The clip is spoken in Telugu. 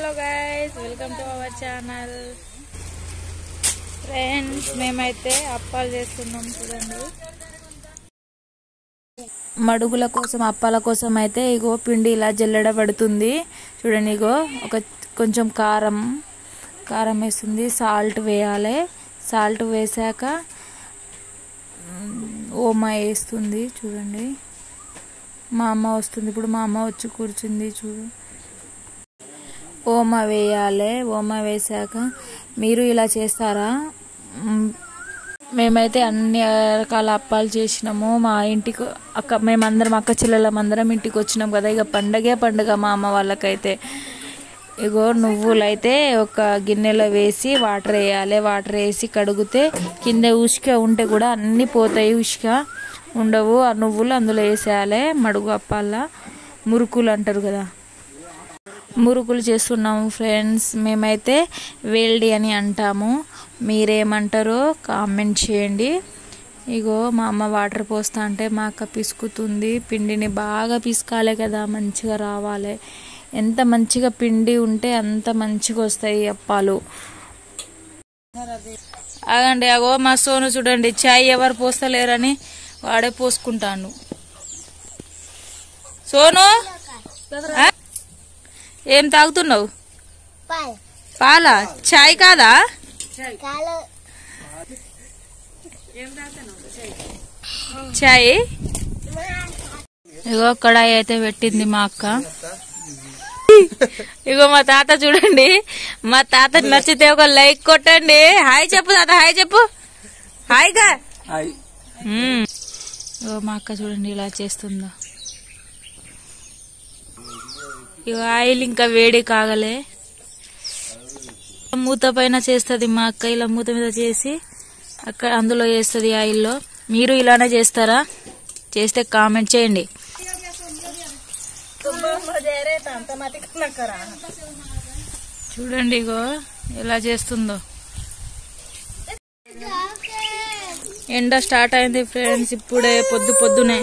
Hello guys, welcome to our channel. Friends, మేమైతే అప్పాలు చేస్తున్నాం. చూడండి, మడుగుల కోసం అప్పాల కోసం అయితే ఇగో పిండి ఇలా జల్లెడ పడుతుంది. చూడండి, ఇగో కొంచెం కారం వేస్తుంది, సాల్ట్ వేయాలి. సాల్ట్ వేసాక ఓమా వేస్తుంది. చూడండి, మా అమ్మ వస్తుంది ఇప్పుడు. మా అమ్మ వచ్చి కూర్చుంది. చూడు, ఓమా వేయాలి. ఓమా వేసాక మీరు ఇలా చేస్తారా? మేమైతే అన్ని రకాల అప్పాలు చేసినాము. మా ఇంటికి మేమందరం అక్క చెల్లెళ్ళం అందరం ఇంటికి వచ్చినాం కదా. ఇక పండగ మా అమ్మ వాళ్ళకైతే. ఇగో నువ్వులైతే ఒక గిన్నెలో వేసి వాటర్ వేయాలి. వాటర్ వేసి కడిగితే కింద ఉసుక ఉంటే కూడా అన్నీ పోతాయి, ఉసుక ఉండవు. ఆ నువ్వులు అందులో వేసేయాలి. మడుగు అప్పాల మురుకులు అంటారు కదా, మురుకులు చేస్తున్నాము ఫ్రెండ్స్. మేమైతే వేల్డి అని అంటాము, మీరేమంటారో కామెంట్ చేయండి. ఇగో మా అమ్మ వాటర్ పోస్తా అంటే మా అక్క పిసుకుతుంది. పిండిని బాగా పిసుకాలి కదా, మంచిగా రావాలి. ఎంత మంచిగా పిండి ఉంటే అంత మంచిగా వస్తాయి అప్పాలు. ఆగండి, అగో మా సోను చూడండి, చాయ్ ఎవరు పోస్తలేరని వాడే పోసుకుంటాను. సోను, ఏం తాగుతున్నావు? పాలా? చాయ్ కాదా? చాయ్. ఇగో కడాయి అయితే పెట్టింది మా అక్క. ఇగో మా తాత చూడండి, మా తాత నచ్చితే ఒక లైక్ కొట్టండి. హాయ్ చెప్పు తాత, హాయ్ చెప్పు. హాయ్గా. ఇగో మా అక్క చూడండి ఇలా చేస్తుందా. ఇక ఆయిల్ ఇంకా వేడి కాగలే, మూత పైన చేస్తుంది మా అక్క. ఇలా మూత మీద చేసి అక్కడ అందులో వేస్తుంది ఆయిల్లో. మీరు ఇలానే చేస్తారా? చేస్తే కామెంట్ చేయండి. చూడండి ఇగో ఎలా చేస్తుందో. ఎండ స్టార్ట్ అయింది ఫ్రెండ్స్, ఇప్పుడే పొద్దునే.